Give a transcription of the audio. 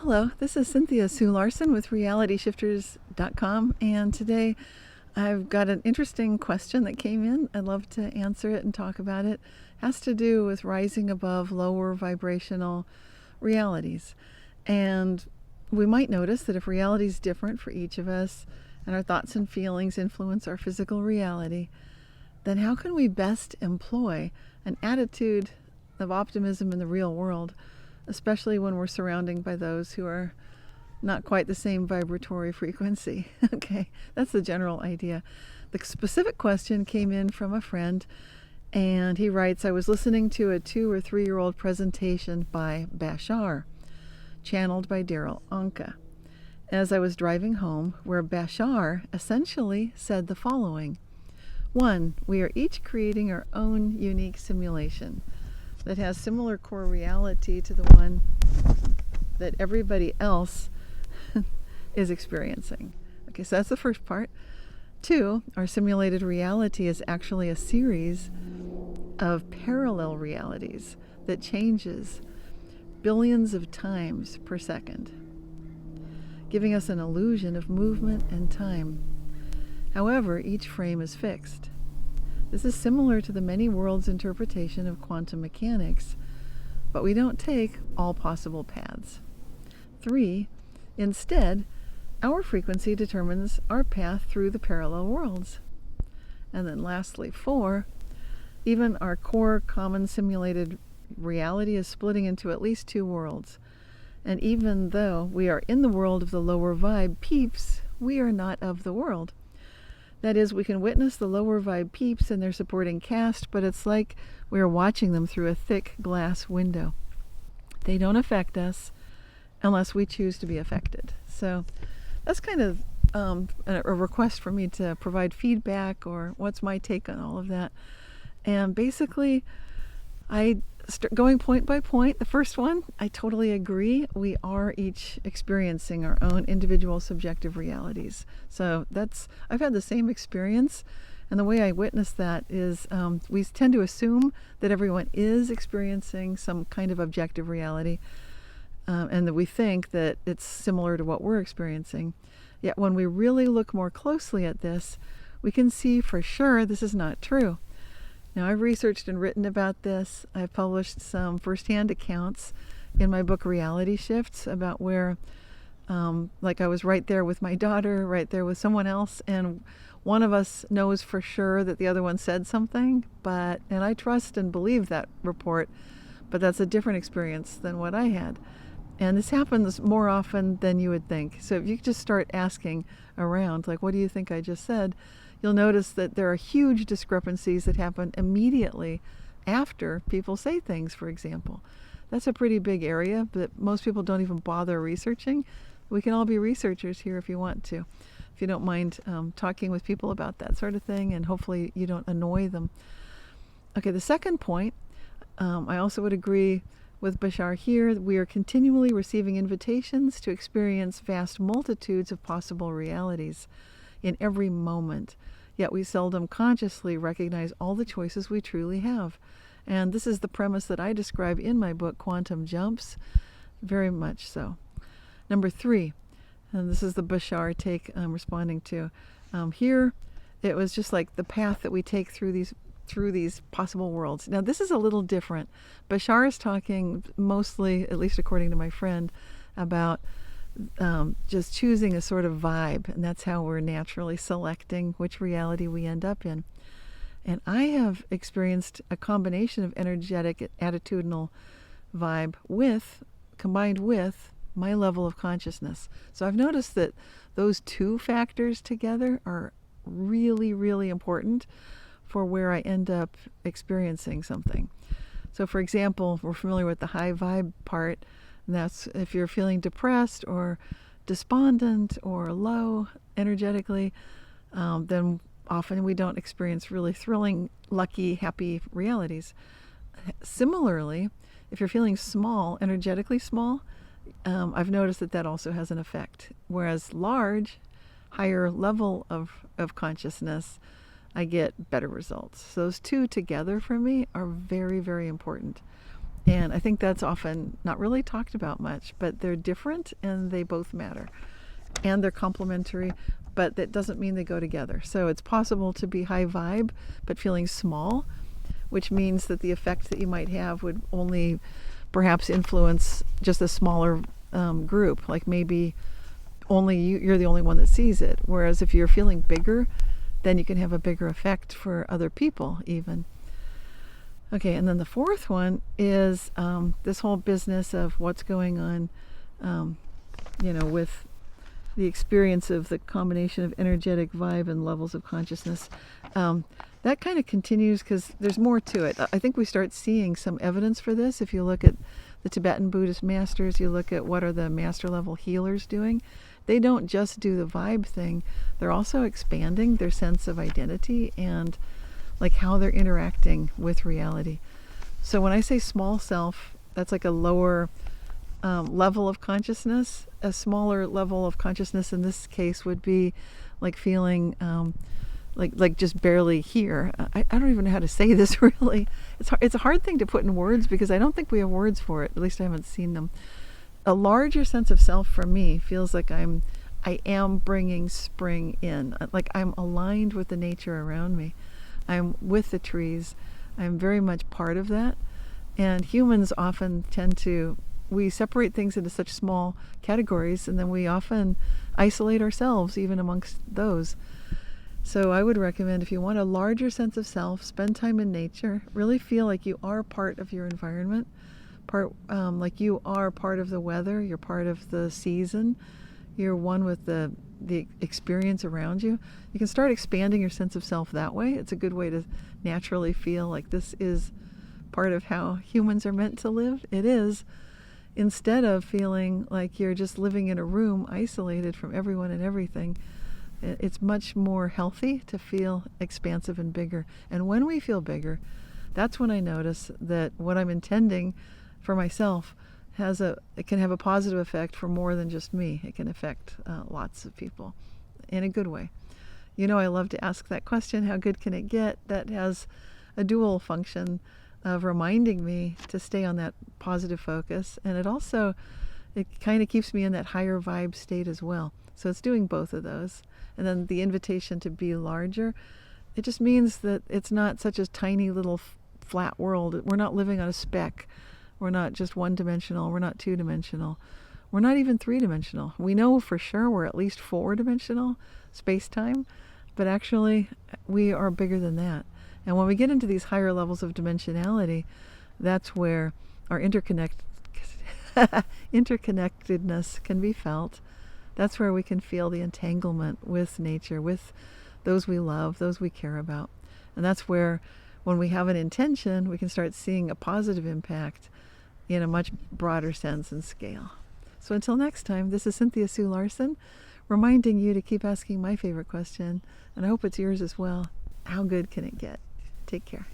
Hello, this is Cynthia Sue Larson with RealityShifters.com, and today I've got an interesting question that came in. I'd love to answer it and talk about it. It has to do with rising above lower vibrational realities. And we might notice that if reality is different for each of us and our thoughts and feelings influence our physical reality, then how can we best employ an attitude of optimism in the real world, especially when we're surrounded by those who are not quite the same vibratory frequency? Okay, that's the general idea. The specific question came in from a friend, and he writes, I was listening to a 2 or 3 year old presentation by Bashar, channeled by Darryl Anka, as I was driving home, where Bashar essentially said the following. 1, we are each creating our own unique simulation that has similar core reality to the one that everybody else is experiencing. Okay, so that's the first part. 2, our simulated reality is actually a series of parallel realities that changes billions of times per second, giving us an illusion of movement and time. However, each frame is fixed. This is similar to the many worlds interpretation of quantum mechanics, but we don't take all possible paths. 3, instead, our frequency determines our path through the parallel worlds. And then lastly, 4, even our core common simulated reality is splitting into at least 2 worlds. And even though we are in the world of the lower vibe peeps, we are not of the world. That is, we can witness the lower vibe peeps and their supporting cast, but it's like we are watching them through a thick glass window. They don't affect us unless we choose to be affected. So that's kind of a request for me to provide feedback, or what's my take on all of that. And basically, going point by point. The first one, I totally agree. We are each experiencing our own individual subjective realities. So I've had the same experience, and the way I witness that is we tend to assume that everyone is experiencing some kind of objective reality, and that we think that it's similar to what we're experiencing. Yet when we really look more closely at this, we can see for sure this is not true. Now, I've researched and written about this. I've published some firsthand accounts in my book, Reality Shifts, about where, like I was right there with my daughter, right there with someone else, and one of us knows for sure that the other one said something, and I trust and believe that report, but that's a different experience than what I had. And this happens more often than you would think. So if you just start asking around, like, what do you think I just said? You'll notice that there are huge discrepancies that happen immediately after people say things, for example. That's a pretty big area that most people don't even bother researching. We can all be researchers here if you want to, if you don't mind talking with people about that sort of thing, and hopefully you don't annoy them. Okay, the second point, I also would agree with Bashar here. We are continually receiving invitations to experience vast multitudes of possible realities in every moment, yet we seldom consciously recognize all the choices we truly have. And this is the premise that I describe in my book, Quantum Jumps, very much so. Number 3, and this is the Bashar take I'm responding to. Here, it was just like the path that we take through these possible worlds. Now, this is a little different. Bashar is talking mostly, at least according to my friend, about just choosing a sort of vibe, and that's how we're naturally selecting which reality we end up in. And I have experienced a combination of energetic attitudinal vibe combined with my level of consciousness. So I've noticed that those 2 factors together are really, really important for where I end up experiencing something. So for example, we're familiar with the high vibe part. And that's if you're feeling depressed or despondent or low energetically, then often we don't experience really thrilling, lucky, happy realities. Similarly, if you're feeling small, energetically small, I've noticed that also has an effect. Whereas large, higher level of consciousness, I get better results. So those 2 together for me are very, very important. And I think that's often not really talked about much, but they're different and they both matter. And they're complementary, but that doesn't mean they go together. So it's possible to be high vibe, but feeling small, which means that the effect that you might have would only perhaps influence just a smaller group. Like maybe only you're the only one that sees it. Whereas if you're feeling bigger, then you can have a bigger effect for other people even. Okay, and then the fourth one is this whole business of what's going on, with the experience of the combination of energetic vibe and levels of consciousness. That kind of continues because there's more to it. I think we start seeing some evidence for this. If you look at the Tibetan Buddhist masters, you look at what are the master level healers doing. They don't just do the vibe thing. They're also expanding their sense of identity and like how they're interacting with reality. So when I say small self, that's like a lower level of consciousness. A smaller level of consciousness in this case would be like feeling like just barely here. I don't even know how to say this really. It's a hard thing to put in words because I don't think we have words for it. At least I haven't seen them. A larger sense of self for me feels like I am bringing spring in. Like I'm aligned with the nature around me. I'm with the trees. I'm very much part of that. And humans often we separate things into such small categories, and then we often isolate ourselves even amongst those. So I would recommend, if you want a larger sense of self, spend time in nature. Really feel like you are part of your environment, like you are part of the weather, you're part of the season, you're one with the experience around you. You can start expanding your sense of self that way. It's a good way to naturally feel like this is part of how humans are meant to live. It is, instead of feeling like you're just living in a room isolated from everyone and everything. It's much more healthy to feel expansive and bigger. And when we feel bigger, that's when I notice that what I'm intending for myself it can have a positive effect for more than just me. It can affect lots of people in a good way. I love to ask that question, how good can it get? That has a dual function of reminding me to stay on that positive focus, and it kind of keeps me in that higher vibe state as well. So it's doing both of those. And then the invitation to be larger, it just means that it's not such a tiny little flat world. We're not living on a speck. We're not just one-dimensional. We're not two-dimensional. We're not even three-dimensional. We know for sure we're at least four-dimensional space-time, but actually we are bigger than that. And when we get into these higher levels of dimensionality, that's where our interconnectedness can be felt. That's where we can feel the entanglement with nature, with those we love, those we care about. And that's where, when we have an intention, we can start seeing a positive impact in a much broader sense and scale. So until next time, this is Cynthia Sue Larson, reminding you to keep asking my favorite question, and I hope it's yours as well. How good can it get? Take care.